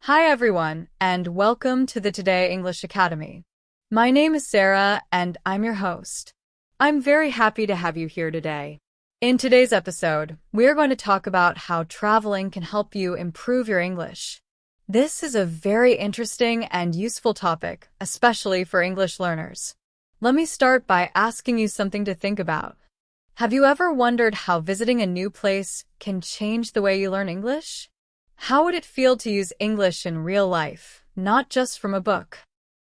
Hi everyone, and welcome to the Today English Academy. My name is Sarah, and I'm your host. I'm very happy to have you here today. In today's episode, we're going to talk about how traveling can help you improve your English. This is a very interesting and useful topic, especially for English learners. Let me start by asking you something to think about. Have you ever wondered how visiting a new place can change the way you learn English? How would it feel to use English in real life, not just from a book?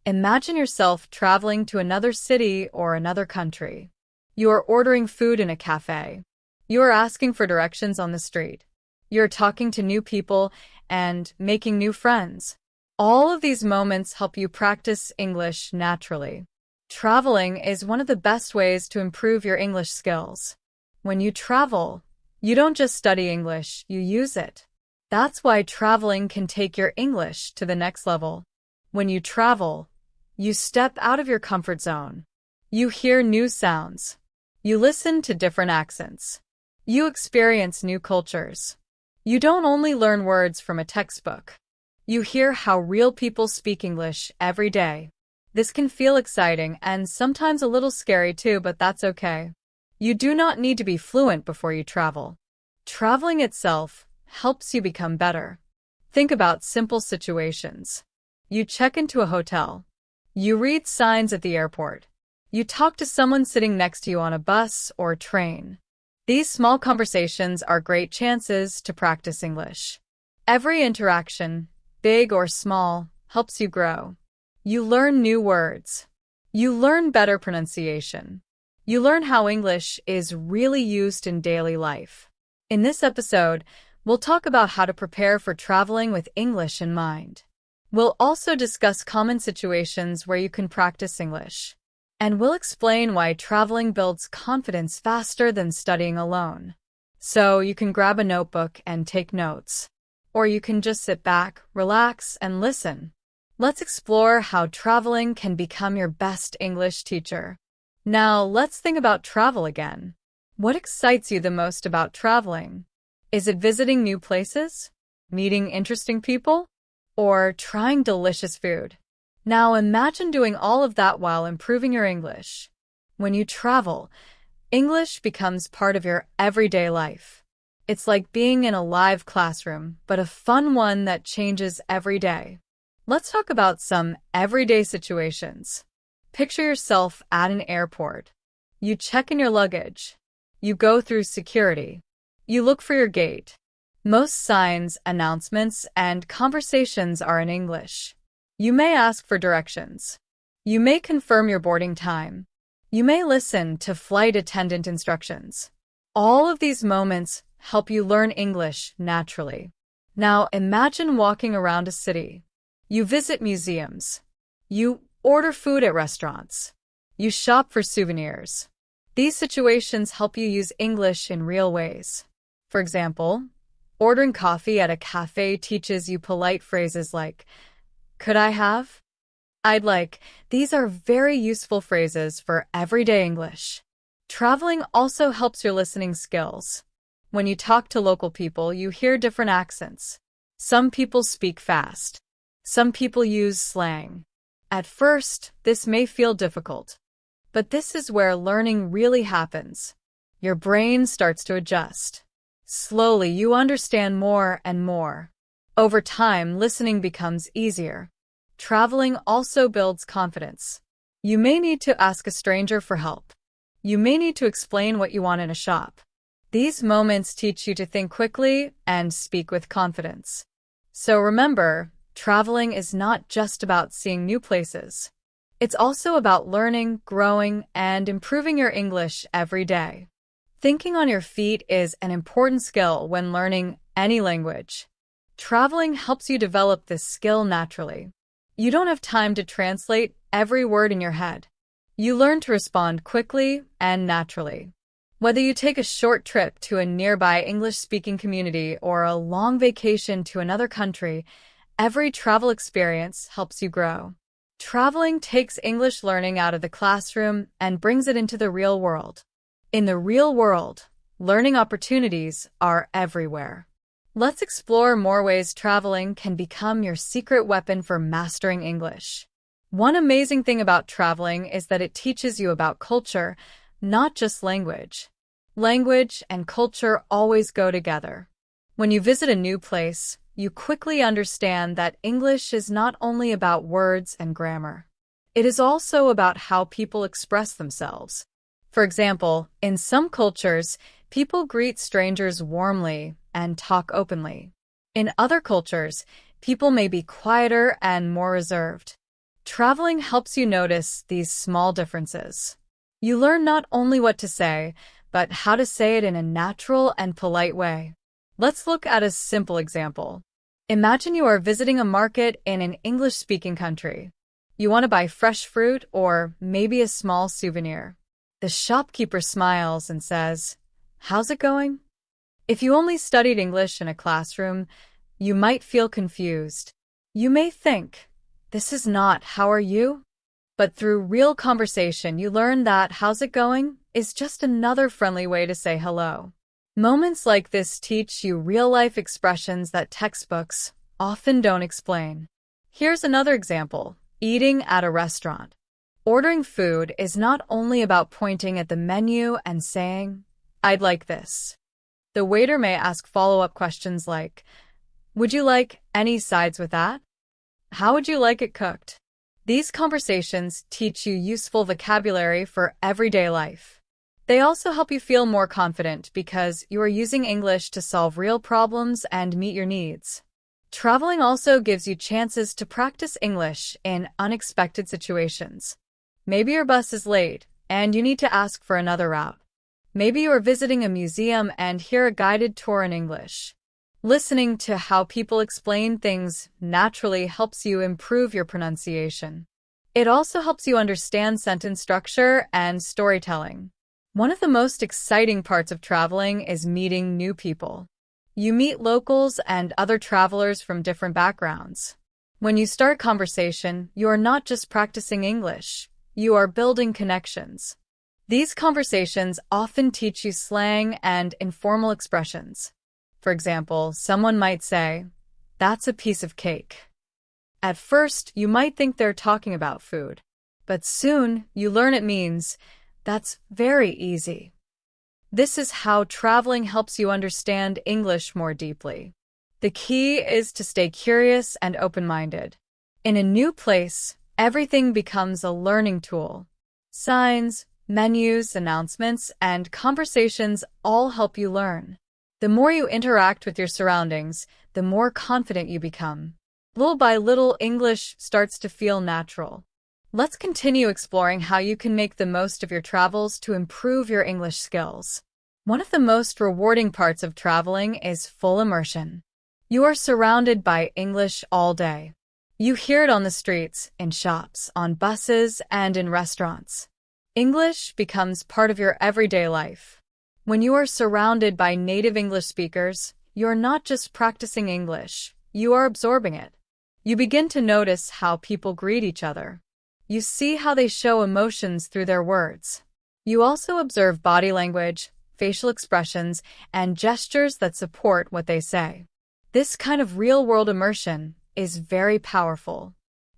Imagine yourself traveling to another city or another country. You are ordering food in a cafe. You are asking for directions on the street. You're talking to new people and making new friends. All of these moments help you practice English naturally. Traveling is one of the best ways to improve your English skills. When you travel, you don't just study English, you use it. That's why traveling can take your English to the next level. When you travel, you step out of your comfort zone. You hear new sounds. You listen to different accents. You experience new cultures. You don't only learn words from a textbook. You hear how real people speak English every day. This can feel exciting and sometimes a little scary too, but that's okay. You do not need to be fluent before you travel. Traveling itself helps you become better. Think about simple situations. You check into a hotel. You read signs at the airport. You talk to someone sitting next to you on a bus or train. These small conversations are great chances to practice English. Every interaction, big or small, helps you grow. You learn new words. You learn better pronunciation. You learn how English is really used in daily life. In this episode, we'll talk about how to prepare for traveling with English in mind. We'll also discuss common situations where you can practice English. And we'll explain why traveling builds confidence faster than studying alone. So you can grab a notebook and take notes. Or you can just sit back, relax, and listen. Let's explore how traveling can become your best English teacher. Now, let's think about travel again. What excites you the most about traveling? Is it visiting new places, meeting interesting people, or trying delicious food? Now imagine doing all of that while improving your English. When you travel, English becomes part of your everyday life. It's like being in a live classroom, but a fun one that changes every day. Let's talk about some everyday situations. Picture yourself at an airport. You check in your luggage. You go through security. You look for your gate. Most signs, announcements, and conversations are in English. You may ask for directions. You may confirm your boarding time. You may listen to flight attendant instructions. All of these moments help you learn English naturally. Now imagine walking around a city. You visit museums. You order food at restaurants. You shop for souvenirs. These situations help you use English in real ways. For example, ordering coffee at a cafe teaches you polite phrases like, "Could I have?" "I'd like." These are very useful phrases for everyday English. Traveling also helps your listening skills. When you talk to local people, you hear different accents. Some people speak fast. Some people use slang. At first, this may feel difficult. But this is where learning really happens. Your brain starts to adjust. Slowly, you understand more and more. Over time, listening becomes easier. Traveling also builds confidence. You may need to ask a stranger for help. You may need to explain what you want in a shop. These moments teach you to think quickly and speak with confidence. So remember, traveling is not just about seeing new places. It's also about learning, growing, and improving your English every day. Thinking on your feet is an important skill when learning any language. Traveling helps you develop this skill naturally. You don't have time to translate every word in your head. You learn to respond quickly and naturally. Whether you take a short trip to a nearby English-speaking community or a long vacation to another country, every travel experience helps you grow. Traveling takes English learning out of the classroom and brings it into the real world. In the real world, learning opportunities are everywhere. Let's explore more ways traveling can become your secret weapon for mastering English. One amazing thing about traveling is that it teaches you about culture, not just language. Language and culture always go together. When you visit a new place, you quickly understand that English is not only about words and grammar. It is also about how people express themselves. For example, in some cultures, people greet strangers warmly and talk openly. In other cultures, people may be quieter and more reserved. Traveling helps you notice these small differences. You learn not only what to say, but how to say it in a natural and polite way. Let's look at a simple example. Imagine you are visiting a market in an English-speaking country. You want to buy fresh fruit or maybe a small souvenir. The shopkeeper smiles and says, "How's it going?" If you only studied English in a classroom, you might feel confused. You may think, "This is not 'how are you?'" But through real conversation, you learn that "how's it going?" is just another friendly way to say hello. Moments like this teach you real-life expressions that textbooks often don't explain. Here's another example: eating at a restaurant. Ordering food is not only about pointing at the menu and saying, "I'd like this." The waiter may ask follow-up questions like, "Would you like any sides with that? How would you like it cooked?" These conversations teach you useful vocabulary for everyday life. They also help you feel more confident because you are using English to solve real problems and meet your needs. Traveling also gives you chances to practice English in unexpected situations. Maybe your bus is late and you need to ask for another route. Maybe you are visiting a museum and hear a guided tour in English. Listening to how people explain things naturally helps you improve your pronunciation. It also helps you understand sentence structure and storytelling. One of the most exciting parts of traveling is meeting new people. You meet locals and other travelers from different backgrounds. When you start conversation, you are not just practicing English, you are building connections. These conversations often teach you slang and informal expressions. For example, someone might say, "That's a piece of cake." At first, you might think they're talking about food, but soon you learn it means, "That's very easy." This is how traveling helps you understand English more deeply. The key is to stay curious and open-minded. In a new place, everything becomes a learning tool. Signs, menus, announcements, and conversations all help you learn. The more you interact with your surroundings, the more confident you become. Little by little, English starts to feel natural. Let's continue exploring how you can make the most of your travels to improve your English skills. One of the most rewarding parts of traveling is full immersion. You are surrounded by English all day. You hear it on the streets, in shops, on buses, and in restaurants. English becomes part of your everyday life. When you are surrounded by native English speakers, you're not just practicing English, you are absorbing it. You begin to notice how people greet each other. You see how they show emotions through their words. You also observe body language, facial expressions, and gestures that support what they say. This kind of real-world immersion is very powerful.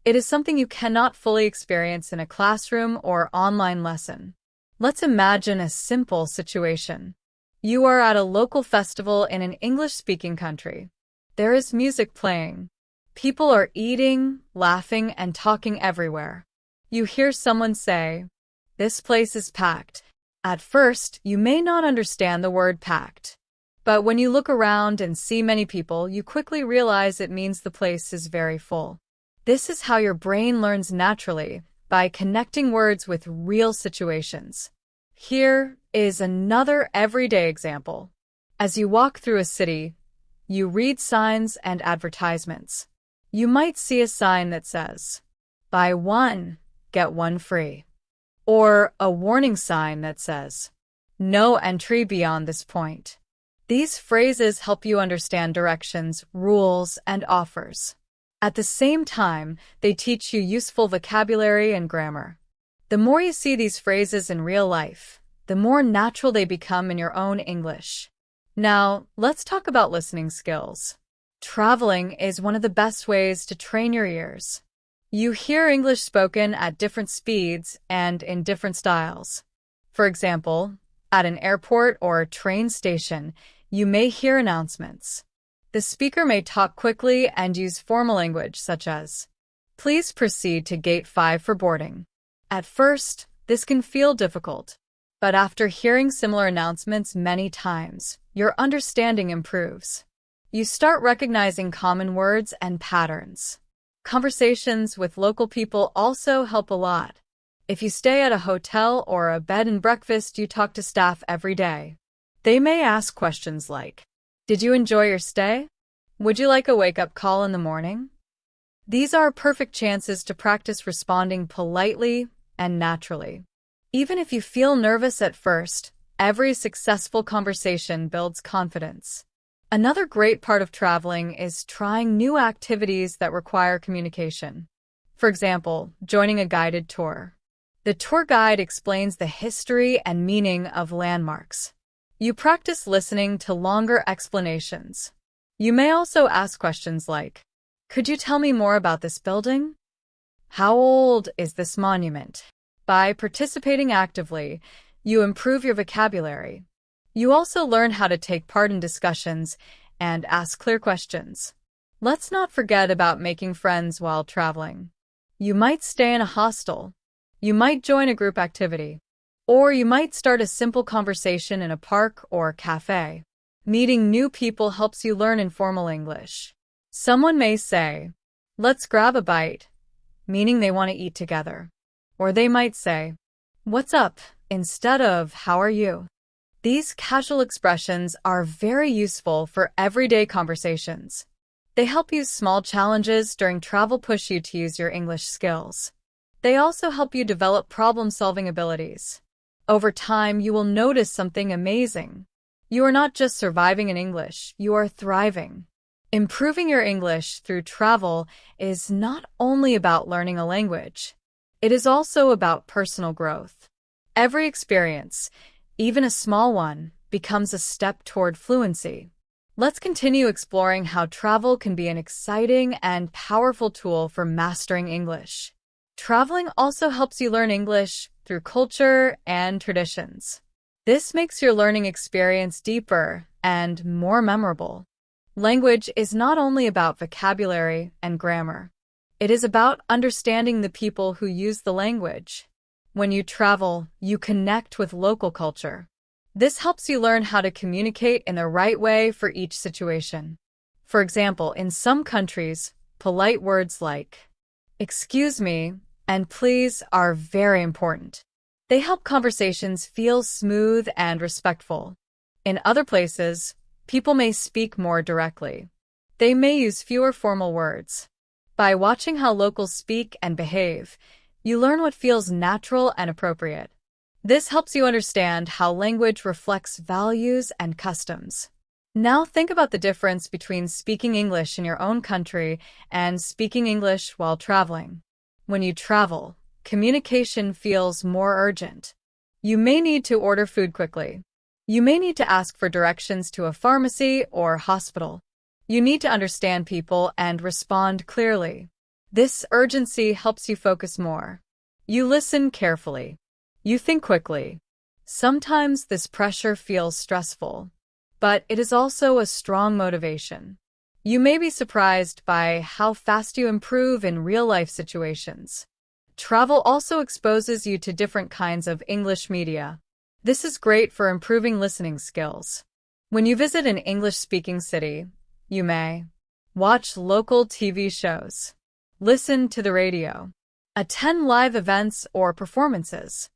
It is something you cannot fully experience in a classroom or online lesson. Let's imagine a simple situation. You are at a local festival in an English-speaking country. There is music playing. People are eating, laughing, and talking everywhere. You hear someone say, "This place is packed." At first, you may not understand the word packed. But when you look around and see many people, you quickly realize it means the place is very full. This is how your brain learns naturally, by connecting words with real situations. Here is another everyday example. As you walk through a city, you read signs and advertisements. You might see a sign that says, "Buy one, get one free." Or a warning sign that says, "No entry beyond this point." These phrases help you understand directions, rules, and offers. At the same time, they teach you useful vocabulary and grammar. The more you see these phrases in real life, the more natural they become in your own English. Now, let's talk about listening skills. Traveling is one of the best ways to train your ears. You hear English spoken at different speeds and in different styles. For example, at an airport or train station, you may hear announcements. The speaker may talk quickly and use formal language such as, "Please proceed to gate 5 for boarding." At first, this can feel difficult, but after hearing similar announcements many times, your understanding improves. You start recognizing common words and patterns. Conversations with local people also help a lot. If you stay at a hotel or a bed and breakfast, you talk to staff every day. They may ask questions like, "Did you enjoy your stay? Would you like a wake-up call in the morning?" These are perfect chances to practice responding politely and naturally. Even if you feel nervous at first, every successful conversation builds confidence. Another great part of traveling is trying new activities that require communication. For example, joining a guided tour. The tour guide explains the history and meaning of landmarks. You practice listening to longer explanations. You may also ask questions like, "Could you tell me more about this building? How old is this monument?" By participating actively, you improve your vocabulary. You also learn how to take part in discussions and ask clear questions. Let's not forget about making friends while traveling. You might stay in a hostel. You might join a group activity. Or you might start a simple conversation in a park or cafe. Meeting new people helps you learn informal English. Someone may say, "Let's grab a bite," meaning they want to eat together. Or they might say, "What's up?" instead of "How are you?" These casual expressions are very useful for everyday conversations. They help you small challenges during travel push you to use your English skills. They also help you develop problem-solving abilities. Over time, you will notice something amazing. You are not just surviving in English, you are thriving. Improving your English through travel is not only about learning a language. It is also about personal growth. Every experience, even a small one, becomes a step toward fluency. Let's continue exploring how travel can be an exciting and powerful tool for mastering English. Traveling also helps you learn English through culture and traditions. This makes your learning experience deeper and more memorable. Language is not only about vocabulary and grammar. It is about understanding the people who use the language. When you travel, you connect with local culture. This helps you learn how to communicate in the right way for each situation. For example, in some countries, polite words like "excuse me" and "please" are very important. They help conversations feel smooth and respectful. In other places, people may speak more directly. They may use fewer formal words. By watching how locals speak and behave, you learn what feels natural and appropriate. This helps you understand how language reflects values and customs. Now think about the difference between speaking English in your own country and speaking English while traveling. When you travel, communication feels more urgent. You may need to order food quickly. You may need to ask for directions to a pharmacy or hospital. You need to understand people and respond clearly. This urgency helps you focus more. You listen carefully. You think quickly. Sometimes this pressure feels stressful, but it is also a strong motivation. You may be surprised by how fast you improve in real-life situations. Travel also exposes you to different kinds of English media. This is great for improving listening skills. When you visit an English-speaking city, you may watch local TV shows, listen to the radio, attend live events or performances.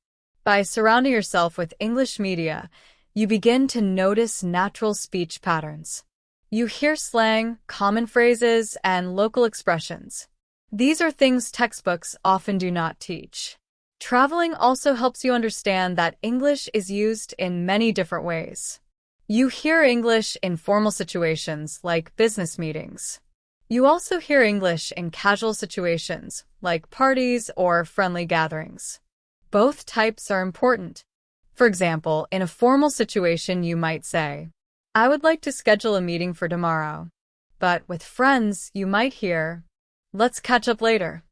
By surrounding yourself with English media, you begin to notice natural speech patterns. You hear slang, common phrases, and local expressions. These are things textbooks often do not teach. Traveling also helps you understand that English is used in many different ways. You hear English in formal situations like business meetings. You also hear English in casual situations like parties or friendly gatherings. Both types are important. For example, in a formal situation you might say, I would like to schedule a meeting for tomorrow. But with friends, you might hear, let's catch up later.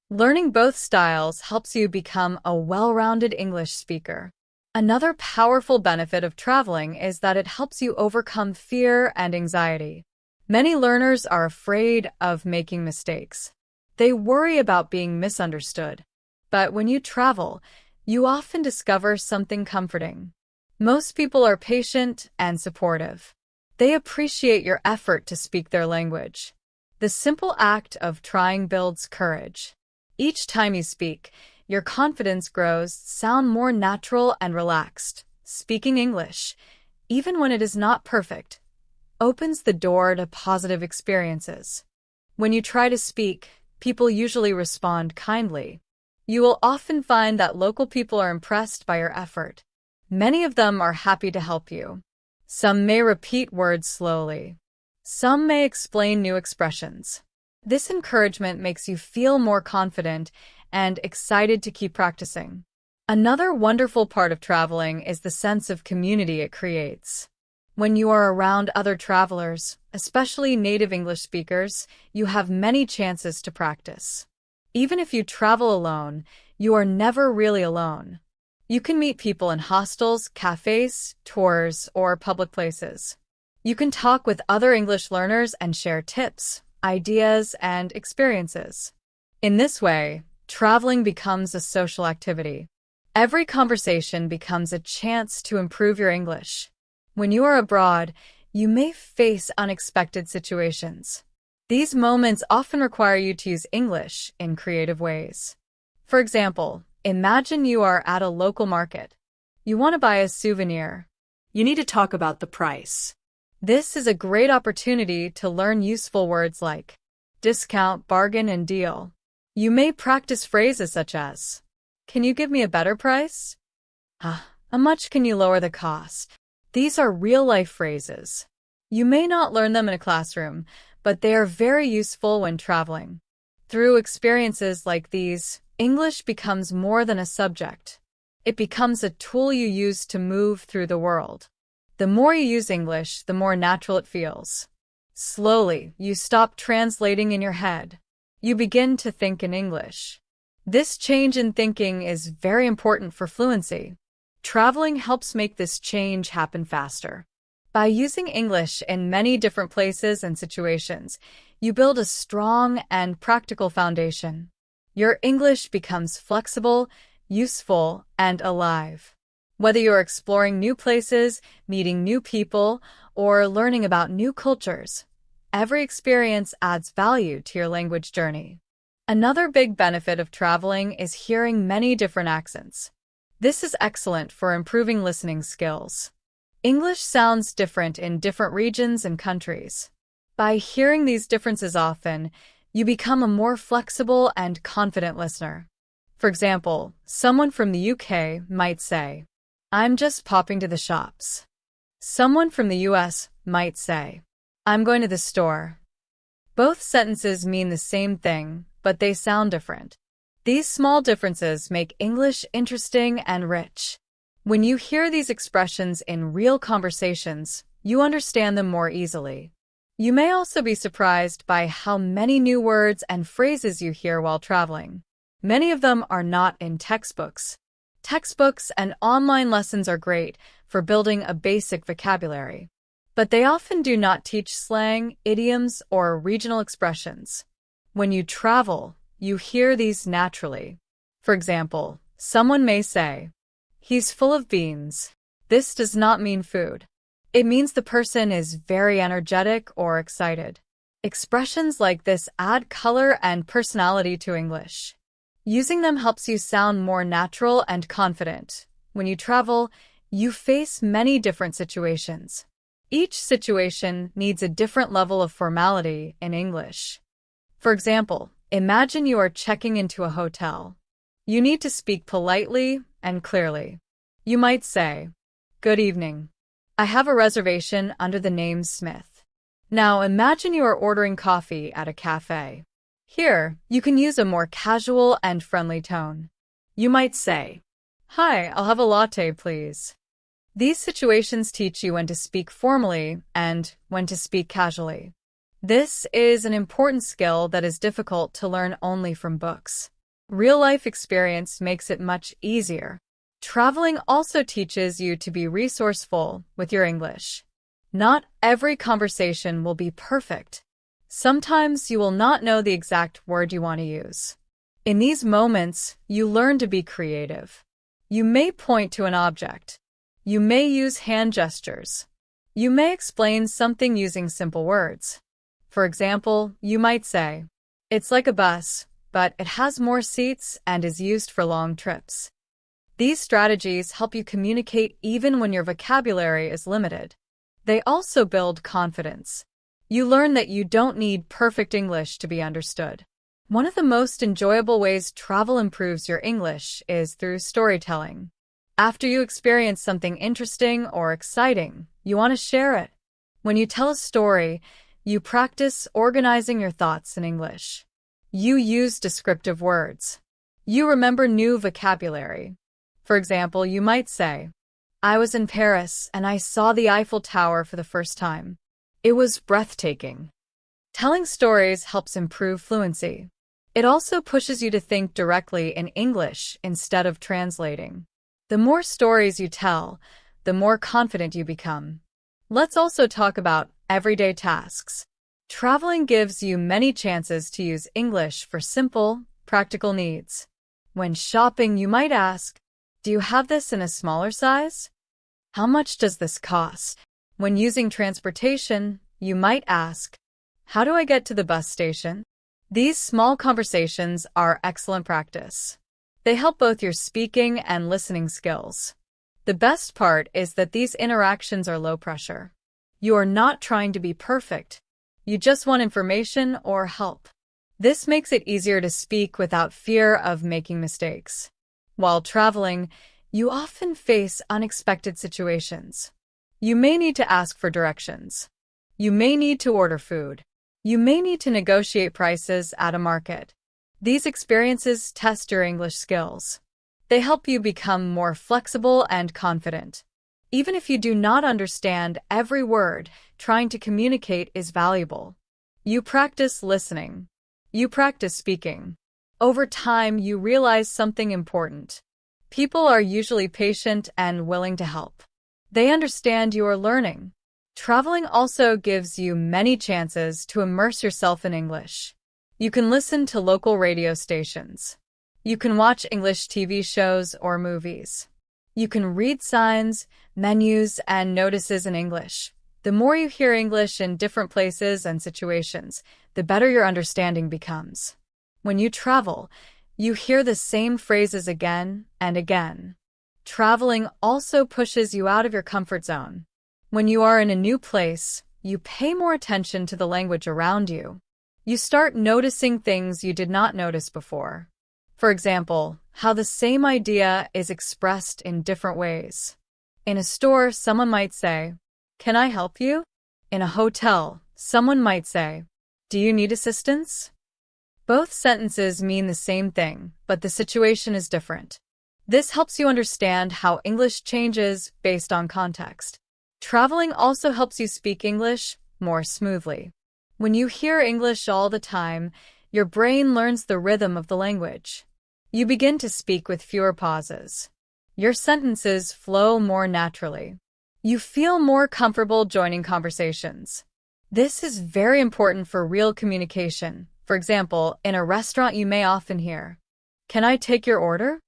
Learning both styles helps you become a well-rounded English speaker. Another powerful benefit of traveling is that it helps you overcome fear and anxiety. Many learners are afraid of making mistakes. They worry about being misunderstood. But when you travel, you often discover something comforting. Most people are patient and supportive. They appreciate your effort to speak their language. The simple act of trying builds courage. Each time you speak, your confidence grows, sound more natural and relaxed. Speaking English, even when it is not perfect, opens the door to positive experiences. When you try to speak, people usually respond kindly. You will often find that local people are impressed by your effort. Many of them are happy to help you. Some may repeat words slowly. Some may explain new expressions. This encouragement makes you feel more confident and excited to keep practicing. Another wonderful part of traveling is the sense of community it creates. When you are around other travelers, especially native English speakers, you have many chances to practice. Even if you travel alone, you are never really alone. You can meet people in hostels, cafes, tours, or public places. You can talk with other English learners and share tips, ideas, and experiences. In this way, traveling becomes a social activity. Every conversation becomes a chance to improve your English. When you are abroad, you may face unexpected situations. These moments often require you to use English in creative ways. For example, imagine you are at a local market. You want to buy a souvenir. You need to talk about the price. This is a great opportunity to learn useful words like discount, bargain, and deal. You may practice phrases such as, can you give me a better price? How much can you lower the cost? These are real-life phrases. You may not learn them in a classroom, but they are very useful when traveling. Through experiences like these, English becomes more than a subject. It becomes a tool you use to move through the world. The more you use English, the more natural it feels. Slowly, you stop translating in your head. You begin to think in English. This change in thinking is very important for fluency. Traveling helps make this change happen faster. By using English in many different places and situations, you build a strong and practical foundation. Your English becomes flexible, useful, and alive. Whether you're exploring new places, meeting new people, or learning about new cultures, every experience adds value to your language journey. Another big benefit of traveling is hearing many different accents. This is excellent for improving listening skills. English sounds different in different regions and countries. By hearing these differences often, you become a more flexible and confident listener. For example, someone from the UK might say, I'm just popping to the shops. Someone from the US might say, I'm going to the store. Both sentences mean the same thing, but they sound different. These small differences make English interesting and rich. When you hear these expressions in real conversations, you understand them more easily. You may also be surprised by how many new words and phrases you hear while traveling. Many of them are not in textbooks. Textbooks and online lessons are great for building a basic vocabulary, but they often do not teach slang, idioms, or regional expressions. When you travel, you hear these naturally. For example, someone may say, he's full of beans. This does not mean food. It means the person is very energetic or excited. Expressions like this add color and personality to English. Using them helps you sound more natural and confident. When you travel, you face many different situations. Each situation needs a different level of formality in English. For example, imagine you are checking into a hotel. You need to speak politely and clearly. You might say, good evening. I have a reservation under the name Smith. Now imagine you are ordering coffee at a cafe. Here, you can use a more casual and friendly tone. You might say, hi, I'll have a latte, please. These situations teach you when to speak formally and when to speak casually. This is an important skill that is difficult to learn only from books. Real-life experience makes it much easier. Traveling also teaches you to be resourceful with your English. Not every conversation will be perfect. Sometimes you will not know the exact word you want to use. In these moments, you learn to be creative. You may point to an object. You may use hand gestures. You may explain something using simple words. For example, you might say, "It's like a bus, but it has more seats and is used for long trips." These strategies help you communicate even when your vocabulary is limited. They also build confidence. You learn that you don't need perfect English to be understood. One of the most enjoyable ways travel improves your English is through storytelling. After you experience something interesting or exciting, you want to share it. When you tell a story, you practice organizing your thoughts in English. You use descriptive words. You remember new vocabulary. For example, you might say, "I was in Paris and I saw the Eiffel Tower for the first time. It was breathtaking." Telling stories helps improve fluency. It also pushes you to think directly in English instead of translating. The more stories you tell, the more confident you become. Let's also talk about everyday tasks. Traveling gives you many chances to use English for simple, practical needs. When shopping, you might ask, "Do you have this in a smaller size? How much does this cost?" When using transportation, you might ask, "How do I get to the bus station?" These small conversations are excellent practice. They help both your speaking and listening skills. The best part is that these interactions are low pressure. You are not trying to be perfect. You just want information or help. This makes it easier to speak without fear of making mistakes. While traveling, you often face unexpected situations. You may need to ask for directions. You may need to order food. You may need to negotiate prices at a market. These experiences test your English skills. They help you become more flexible and confident. Even if you do not understand every word, trying to communicate is valuable. You practice listening. You practice speaking. Over time, you realize something important. People are usually patient and willing to help. They understand you are learning. Traveling also gives you many chances to immerse yourself in English. You can listen to local radio stations. You can watch English TV shows or movies. You can read signs, menus, and notices in English. The more you hear English in different places and situations, the better your understanding becomes. When you travel, you hear the same phrases again and again. Traveling also pushes you out of your comfort zone. When you are in a new place, you pay more attention to the language around you. You start noticing things you did not notice before. For example, how the same idea is expressed in different ways. In a store, someone might say, "Can I help you?" In a hotel, someone might say, "Do you need assistance?" Both sentences mean the same thing, but the situation is different. This helps you understand how English changes based on context. Traveling also helps you speak English more smoothly. When you hear English all the time, your brain learns the rhythm of the language. You begin to speak with fewer pauses. Your sentences flow more naturally. You feel more comfortable joining conversations. This is very important for real communication. For example, in a restaurant you may often hear, "Can I take your order?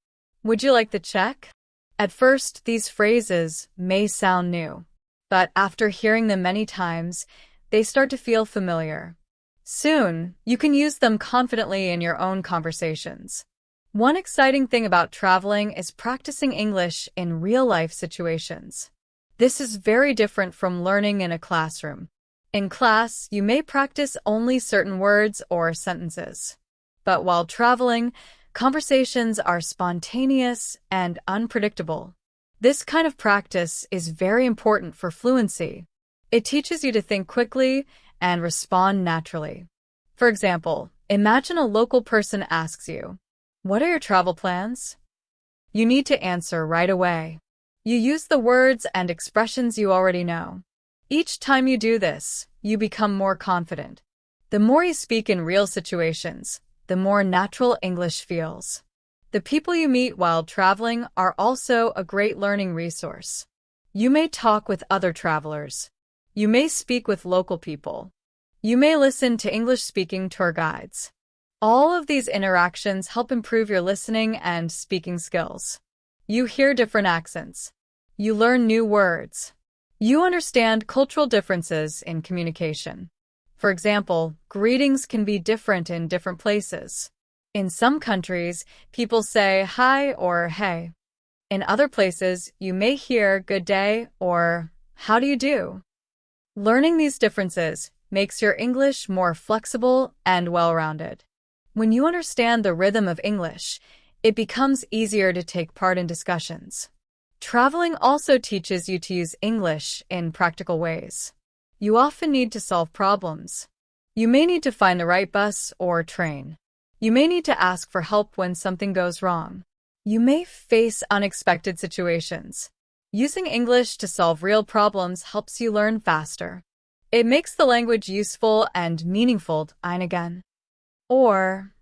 Would you like the check?" At first, these phrases may sound new, but after hearing them many times, they start to feel familiar. Soon, you can use them confidently in your own conversations. One exciting thing about traveling is practicing English in real-life situations. This is very different from learning in a classroom. In class, you may practice only certain words or sentences. But while traveling, conversations are spontaneous and unpredictable. This kind of practice is very important for fluency. It teaches you to think quickly and respond naturally. For example, imagine a local person asks you, "What are your travel plans?" You need to answer right away. You use the words and expressions you already know. Each time you do this, you become more confident. The more you speak in real situations, the more natural English feels. The people you meet while traveling are also a great learning resource. You may talk with other travelers. You may speak with local people. You may listen to English-speaking tour guides. All of these interactions help improve your listening and speaking skills. You hear different accents. You learn new words. You understand cultural differences in communication. For example, greetings can be different in different places. In some countries, people say hi or hey. In other places, you may hear good day or how do you do? Learning these differences makes your English more flexible and well-rounded. When you understand the rhythm of English, it becomes easier to take part in discussions. Traveling also teaches you to use English in practical ways. You often need to solve problems. You may need to find the right bus or train. You may need to ask for help when something goes wrong. You may face unexpected situations. Using English to solve real problems helps you learn faster. It makes the language useful and meaningful time and again. Or,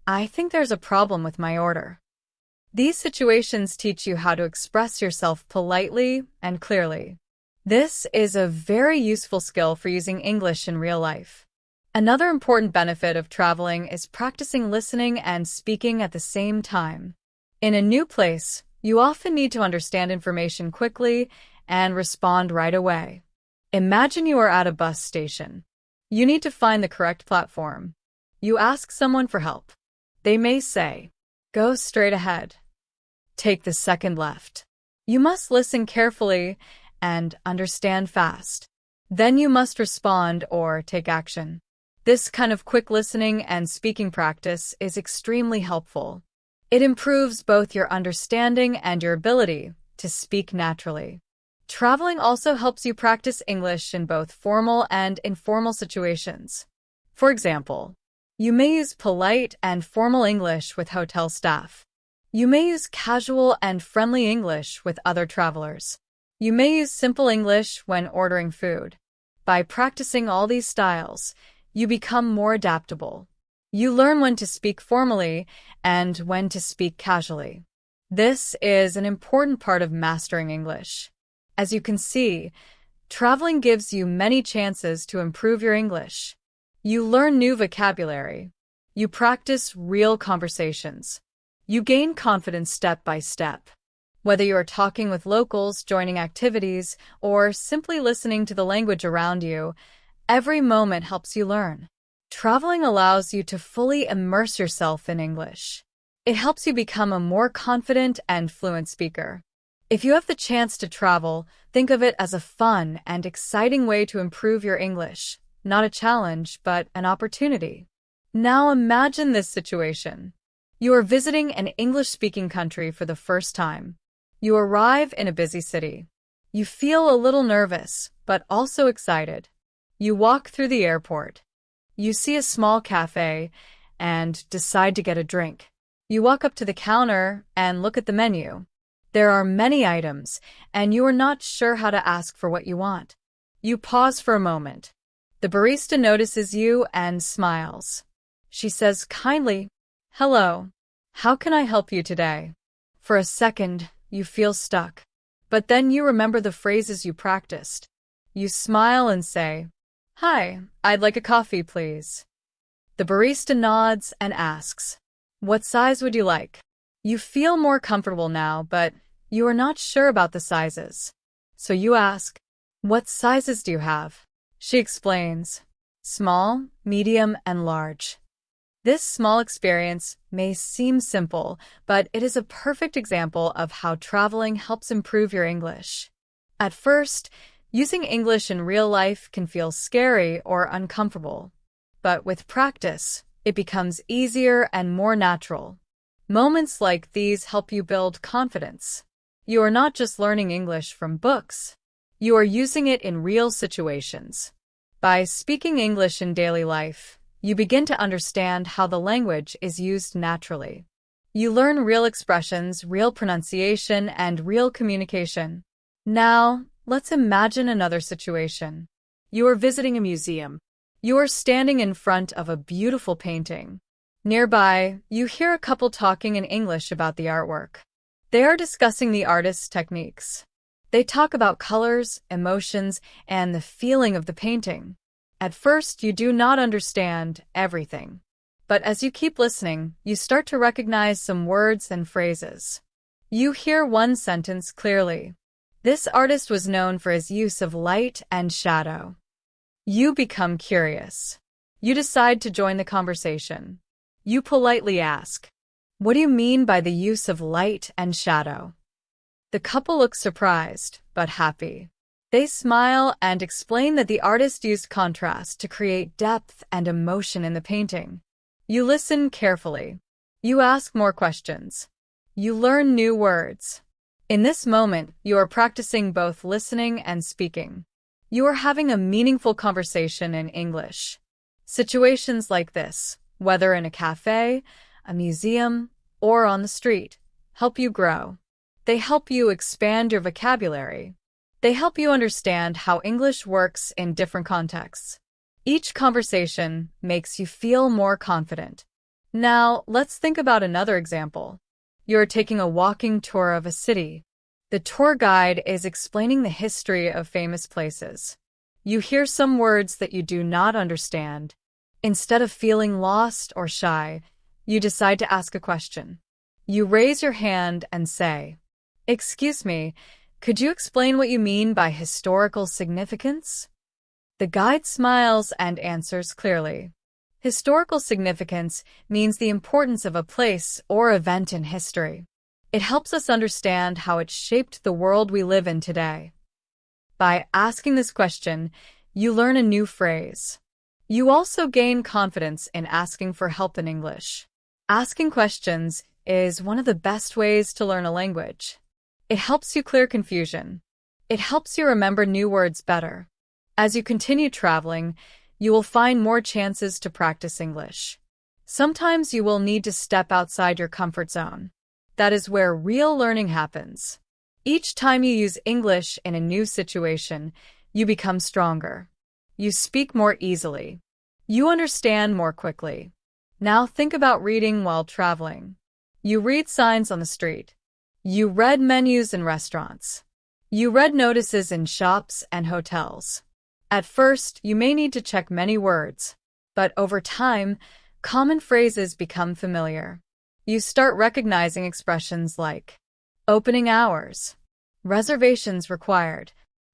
I think there's a problem with my order. These situations teach you how to express yourself politely and clearly. This is a very useful skill for using English in real life. Another important benefit of traveling is practicing listening and speaking at the same time. In a new place, you often need to understand information quickly and respond right away. Imagine you are at a bus station. You need to find the correct platform. You ask someone for help. They may say, "Go straight ahead. Take the second left." You must listen carefully and understand fast. Then you must respond or take action. This kind of quick listening and speaking practice is extremely helpful. It improves both your understanding and your ability to speak naturally. Traveling also helps you practice English in both formal and informal situations. For example, you may use polite and formal English with hotel staff. You may use casual and friendly English with other travelers. You may use simple English when ordering food. By practicing all these styles, you become more adaptable. You learn when to speak formally and when to speak casually. This is an important part of mastering English. As you can see, traveling gives you many chances to improve your English. You learn new vocabulary. You practice real conversations. You gain confidence step by step. Whether you are talking with locals, joining activities, or simply listening to the language around you, every moment helps you learn. Traveling allows you to fully immerse yourself in English. It helps you become a more confident and fluent speaker. If you have the chance to travel, think of it as a fun and exciting way to improve your English, not a challenge, but an opportunity. Now imagine this situation. You are visiting an English-speaking country for the first time. You arrive in a busy city. You feel a little nervous, but also excited. You walk through the airport. You see a small cafe and decide to get a drink. You walk up to the counter and look at the menu. There are many items, and you are not sure how to ask for what you want. You pause for a moment. The barista notices you and smiles. She says kindly, "Hello, how can I help you today?" For a second, you feel stuck. But then you remember the phrases you practiced. You smile and say, "Hi, I'd like a coffee, please." The barista nods and asks, "What size would you like?" You feel more comfortable now, but you are not sure about the sizes. So you ask, "What sizes do you have?" She explains, "Small, medium, and large." This small experience may seem simple, but it is a perfect example of how traveling helps improve your English. At first, using English in real life can feel scary or uncomfortable. But with practice, it becomes easier and more natural. Moments like these help you build confidence. You are not just learning English from books. You are using it in real situations. By speaking English in daily life, you begin to understand how the language is used naturally. You learn real expressions, real pronunciation, and real communication. Now, let's imagine another situation. You are visiting a museum. You are standing in front of a beautiful painting. Nearby, you hear a couple talking in English about the artwork. They are discussing the artist's techniques. They talk about colors, emotions, and the feeling of the painting. At first, you do not understand everything. But as you keep listening, you start to recognize some words and phrases. You hear one sentence clearly. This artist was known for his use of light and shadow. You become curious. You decide to join the conversation. You politely ask, "What do you mean by the use of light and shadow?" The couple looks surprised, but happy. They smile and explain that the artist used contrast to create depth and emotion in the painting. You listen carefully. You ask more questions. You learn new words. In this moment, you are practicing both listening and speaking. You are having a meaningful conversation in English. Situations like this, whether in a cafe, a museum, or on the street, help you grow. They help you expand your vocabulary. They help you understand how English works in different contexts. Each conversation makes you feel more confident. Now, let's think about another example. You're taking a walking tour of a city. The tour guide is explaining the history of famous places. You hear some words that you do not understand. Instead of feeling lost or shy, you decide to ask a question. You raise your hand and say, "Excuse me, could you explain what you mean by historical significance?" The guide smiles and answers clearly. Historical significance means the importance of a place or event in history. It helps us understand how it shaped the world we live in today. By asking this question, you learn a new phrase. You also gain confidence in asking for help in English. Asking questions is one of the best ways to learn a language. It helps you clear confusion. It helps you remember new words better. As you continue traveling, you will find more chances to practice English. Sometimes you will need to step outside your comfort zone. That is where real learning happens. Each time you use English in a new situation, you become stronger. You speak more easily. You understand more quickly. Now think about reading while traveling. You read signs on the street. You read menus in restaurants. You read notices in shops and hotels. At first, you may need to check many words, but over time, common phrases become familiar. You start recognizing expressions like opening hours, reservations required,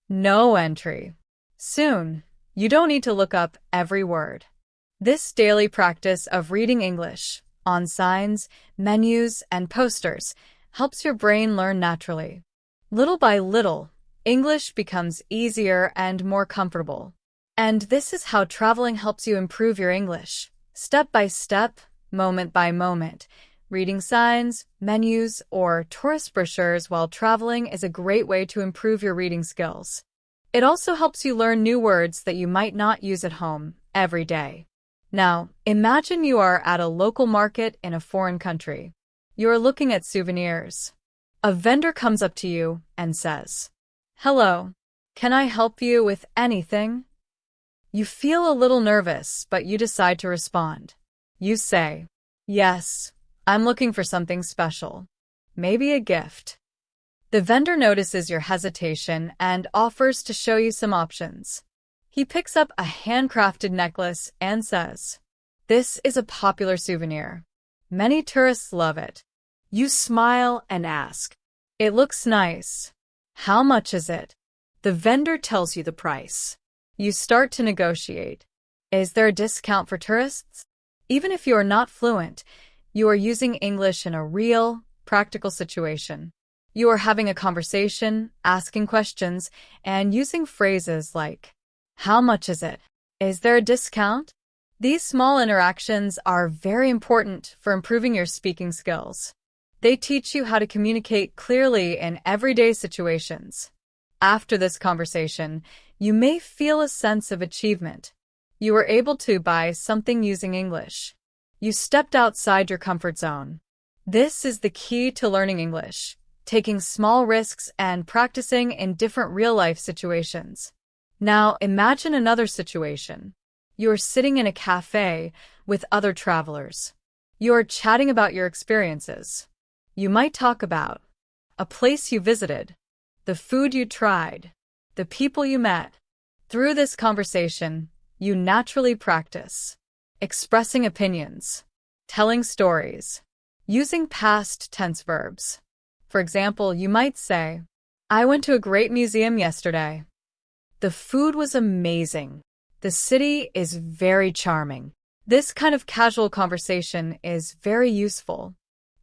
no entry. Soon, you don't need to look up every word. This daily practice of reading English on signs, menus, and posters helps your brain learn naturally. Little by little, English becomes easier and more comfortable. And this is how traveling helps you improve your English, step by step, moment by moment. Reading signs, menus, or tourist brochures while traveling is a great way to improve your reading skills. It also helps you learn new words that you might not use at home every day. Now, imagine you are at a local market in a foreign country. You are looking at souvenirs. A vendor comes up to you and says, "Hello, can I help you with anything?" You feel a little nervous, but you decide to respond. You say, "Yes, I'm looking for something special. Maybe a gift." The vendor notices your hesitation and offers to show you some options. He picks up a handcrafted necklace and says, "This is a popular souvenir. Many tourists love it." You smile and ask, "It looks nice. How much is it?" The vendor tells you the price. You start to negotiate. Is there a discount for tourists? Even if you are not fluent, you are using English in a real, practical situation. You are having a conversation, asking questions, and using phrases like, "How much is it? Is there a discount?" These small interactions are very important for improving your speaking skills. They teach you how to communicate clearly in everyday situations. After this conversation, you may feel a sense of achievement. You were able to buy something using English. You stepped outside your comfort zone. This is the key to learning English, taking small risks and practicing in different real-life situations. Now, imagine another situation. You're sitting in a cafe with other travelers. You're chatting about your experiences. You might talk about a place you visited, the food you tried, the people you met. Through this conversation, you naturally practice expressing opinions, telling stories, using past tense verbs. For example, you might say, I went to a great museum yesterday. The food was amazing. The city is very charming. This kind of casual conversation is very useful.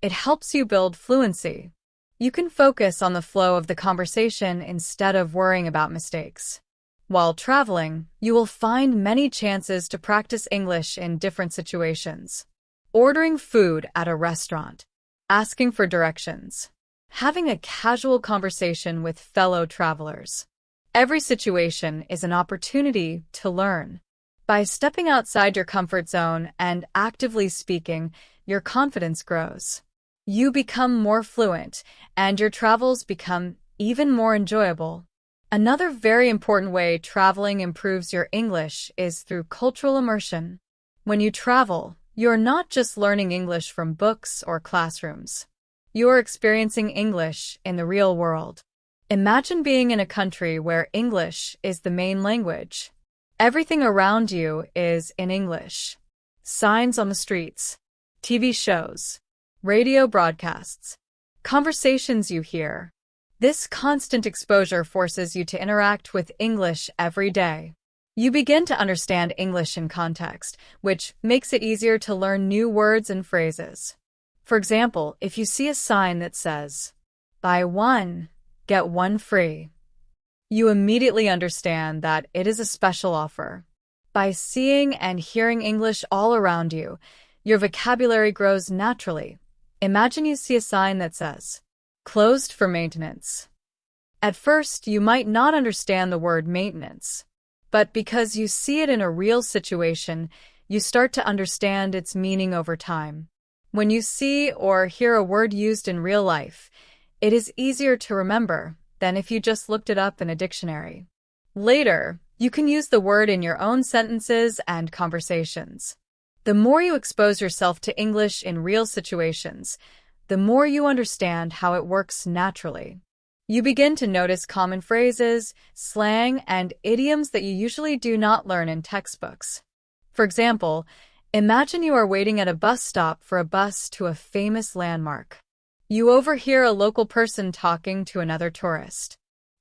It helps you build fluency. You can focus on the flow of the conversation instead of worrying about mistakes. While traveling, you will find many chances to practice English in different situations. Ordering food at a restaurant, asking for directions, having a casual conversation with fellow travelers. Every situation is an opportunity to learn. By stepping outside your comfort zone and actively speaking, your confidence grows. You become more fluent, and your travels become even more enjoyable. Another very important way traveling improves your English is through cultural immersion. When you travel, you're not just learning English from books or classrooms. You're experiencing English in the real world. Imagine being in a country where English is the main language. Everything around you is in English. Signs on the streets, TV shows, radio broadcasts, conversations you hear. This constant exposure forces you to interact with English every day. You begin to understand English in context, which makes it easier to learn new words and phrases. For example, if you see a sign that says, "Buy one, get one free," you immediately understand that it is a special offer. By seeing and hearing English all around you, your vocabulary grows naturally. Imagine you see a sign that says, "Closed for maintenance." At first, you might not understand the word maintenance, but because you see it in a real situation, you start to understand its meaning over time. When you see or hear a word used in real life, it is easier to remember than if you just looked it up in a dictionary. Later, you can use the word in your own sentences and conversations. The more you expose yourself to English in real situations, the more you understand how it works naturally. You begin to notice common phrases, slang, and idioms that you usually do not learn in textbooks. For example, imagine you are waiting at a bus stop for a bus to a famous landmark. You overhear a local person talking to another tourist.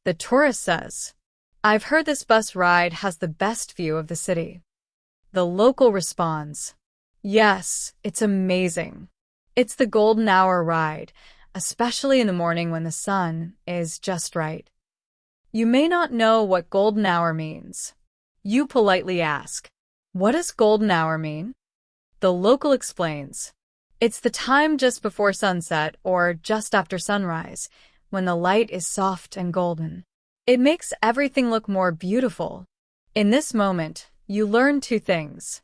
The tourist says, "I've heard this bus ride has the best view of the city." The local responds, "Yes, it's amazing. It's the golden hour ride, especially in the morning when the sun is just right." You may not know what golden hour means. You politely ask, "What does golden hour mean?" The local explains, "It's the time just before sunset or just after sunrise, when the light is soft and golden. It makes everything look more beautiful." In this moment, you learn two things: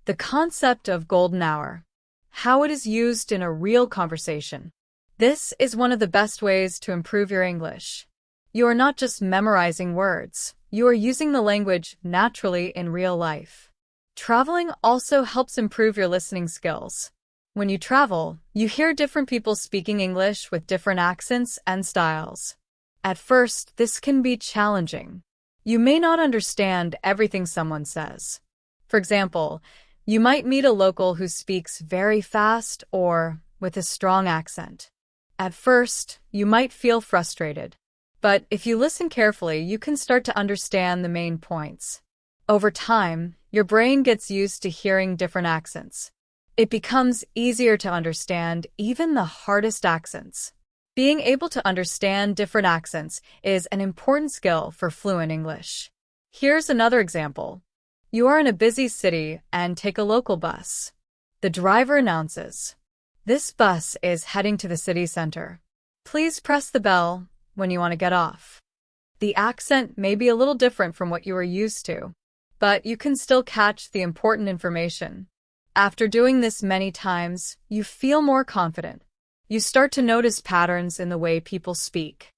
the concept of golden hour, how it is used in a real conversation. This is one of the best ways to improve your English. You are not just memorizing words, you are using the language naturally in real life. Traveling also helps improve your listening skills. When you travel, you hear different people speaking English with different accents and styles. At first, this can be challenging. You may not understand everything someone says. For example, you might meet a local who speaks very fast or with a strong accent. At first, you might feel frustrated. But if you listen carefully, you can start to understand the main points. Over time, your brain gets used to hearing different accents. It becomes easier to understand even the hardest accents. Being able to understand different accents is an important skill for fluent English. Here's another example. You are in a busy city and take a local bus. The driver announces, "This bus is heading to the city center. Please press the bell when you want to get off." The accent may be a little different from what you are used to, but you can still catch the important information. After doing this many times, you feel more confident. You start to notice patterns in the way people speak.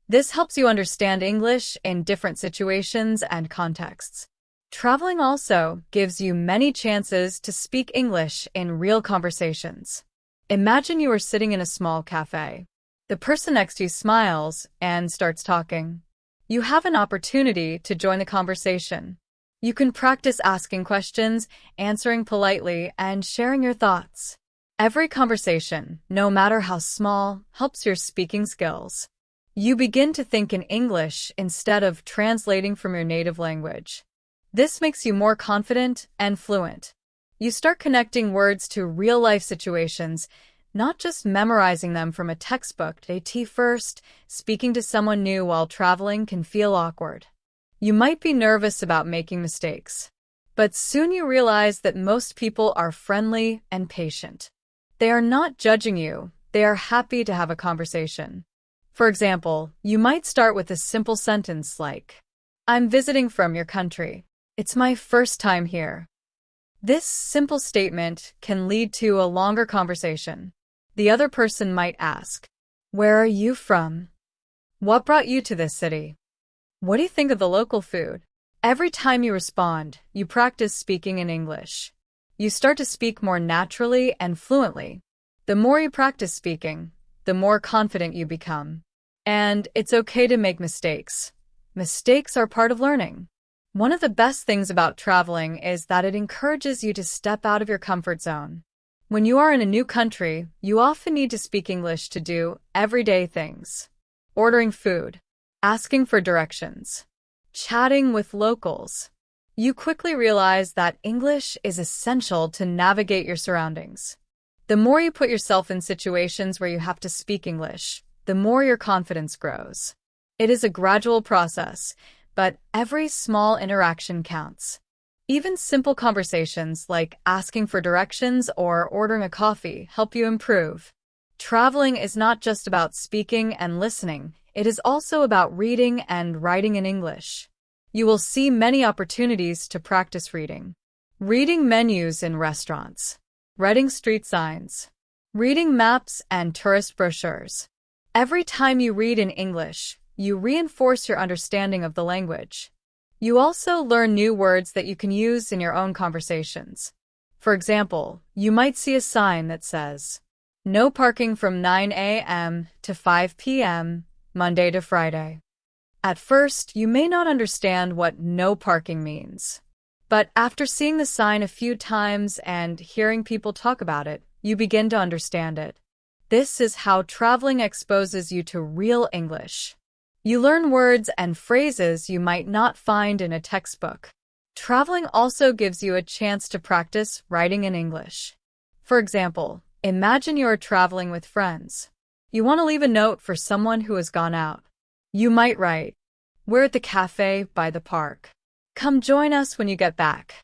This helps you understand English in different situations and contexts. Traveling also gives you many chances to speak English in real conversations. Imagine you are sitting in a small cafe. The person next to you smiles and starts talking. You have an opportunity to join the conversation. You can practice asking questions, answering politely, and sharing your thoughts. Every conversation, no matter how small, helps your speaking skills. You begin to think in English instead of translating from your native language. This makes you more confident and fluent. You start connecting words to real-life situations, not just memorizing them from a textbook. At first, speaking to someone new while traveling can feel awkward. You might be nervous about making mistakes. But soon you realize that most people are friendly and patient. They are not judging you, they are happy to have a conversation. For example, you might start with a simple sentence like, "I'm visiting from your country. It's my first time here." This simple statement can lead to a longer conversation. The other person might ask, "Where are you from? What brought you to this city? What do you think of the local food?" Every time you respond, you practice speaking in English. You start to speak more naturally and fluently. The more you practice speaking, the more confident you become. And it's okay to make mistakes. Mistakes are part of learning. One of the best things about traveling is that it encourages you to step out of your comfort zone. When you are in a new country, you often need to speak English to do everyday things. Ordering food, asking for directions, chatting with locals. You quickly realize that English is essential to navigate your surroundings. The more you put yourself in situations where you have to speak English, the more your confidence grows. It is a gradual process, but every small interaction counts. Even simple conversations like asking for directions or ordering a coffee help you improve. Traveling is not just about speaking and listening, it is also about reading and writing in English. You will see many opportunities to practice reading. Reading menus in restaurants, reading street signs, reading maps and tourist brochures. Every time you read in English, you reinforce your understanding of the language. You also learn new words that you can use in your own conversations. For example, you might see a sign that says, "No parking from 9 a.m. to 5 p.m., Monday to Friday." At first, you may not understand what no parking means. But after seeing the sign a few times and hearing people talk about it, you begin to understand it. This is how traveling exposes you to real English. You learn words and phrases you might not find in a textbook. Traveling also gives you a chance to practice writing in English. For example, imagine you are traveling with friends. You want to leave a note for someone who has gone out. You might write, "We're at the cafe by the park. Come join us when you get back."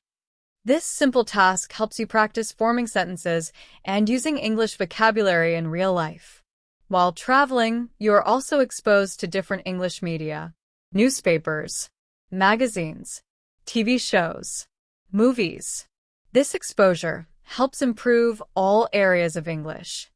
This simple task helps you practice forming sentences and using English vocabulary in real life. While traveling, you are also exposed to different English media, newspapers, magazines, TV shows, movies. This exposure helps improve all areas of English.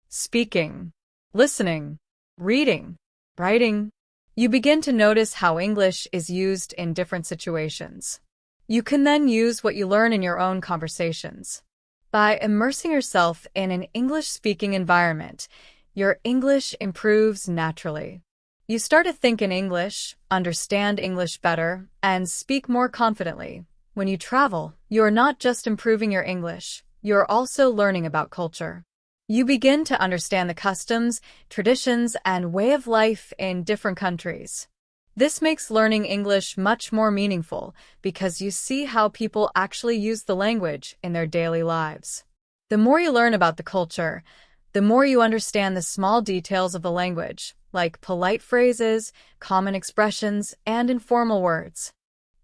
Speaking, listening, reading, writing. You begin to notice how English is used in different situations. You can then use what you learn in your own conversations. By immersing yourself in an English-speaking environment, your English improves naturally. You start to think in English, understand English better, and speak more confidently. When you travel, you are not just improving your English, you are also learning about culture. You begin to understand the customs, traditions, and way of life in different countries. This makes learning English much more meaningful because you see how people actually use the language in their daily lives. The more you learn about the culture, the more you understand the small details of the language, like polite phrases, common expressions, and informal words.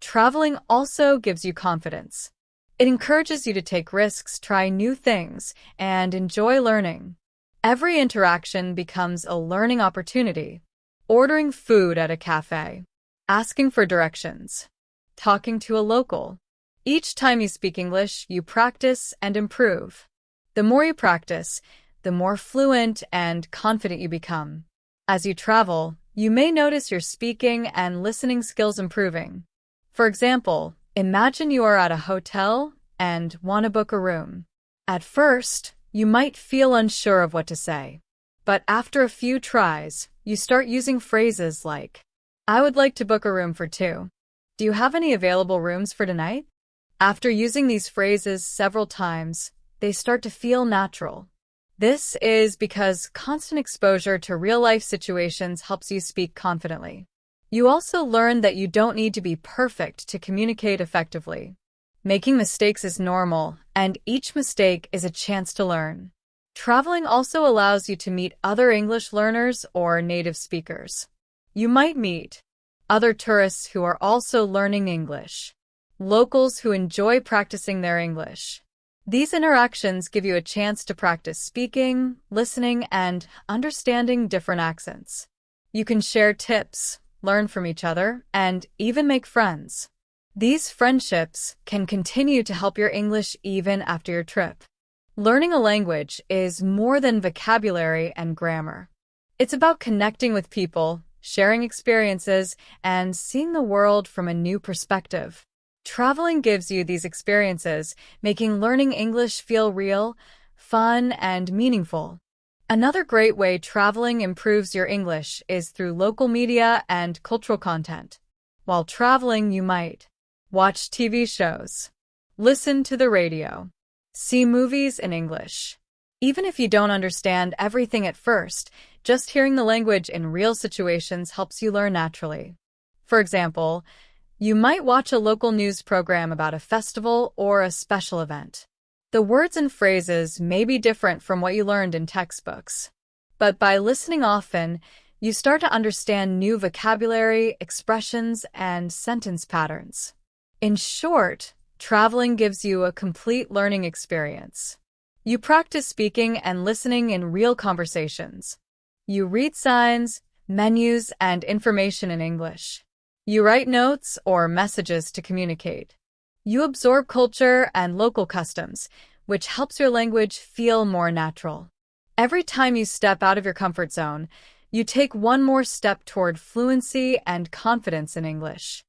Traveling also gives you confidence. It encourages you to take risks, try new things, and enjoy learning. Every interaction becomes a learning opportunity. Ordering food at a cafe, asking for directions, talking to a local. Each time you speak English, you practice and improve. The more you practice, the more fluent and confident you become. As you travel, you may notice your speaking and listening skills improving. For example, imagine you are at a hotel and want to book a room. At first, you might feel unsure of what to say. But after a few tries, you start using phrases like, "I would like to book a room for two. Do you have any available rooms for tonight?" After using these phrases several times, they start to feel natural. This is because constant exposure to real-life situations helps you speak confidently. You also learn that you don't need to be perfect to communicate effectively. Making mistakes is normal, and each mistake is a chance to learn. Traveling also allows you to meet other English learners or native speakers. You might meet other tourists who are also learning English, locals who enjoy practicing their English. These interactions give you a chance to practice speaking, listening, and understanding different accents. You can share tips, learn from each other, and even make friends. These friendships can continue to help your English even after your trip. Learning a language is more than vocabulary and grammar. It's about connecting with people, sharing experiences, and seeing the world from a new perspective. Traveling gives you these experiences, making learning English feel real, fun, and meaningful. Another great way traveling improves your English is through local media and cultural content. While traveling, you might watch TV shows, listen to the radio, see movies in English. Even if you don't understand everything at first, just hearing the language in real situations helps you learn naturally. For example, you might watch a local news program about a festival or a special event. The words and phrases may be different from what you learned in textbooks, but by listening often, you start to understand new vocabulary, expressions, and sentence patterns. In short, traveling gives you a complete learning experience. You practice speaking and listening in real conversations. You read signs, menus, and information in English. You write notes or messages to communicate. You absorb culture and local customs, which helps your language feel more natural. Every time you step out of your comfort zone, you take one more step toward fluency and confidence in English.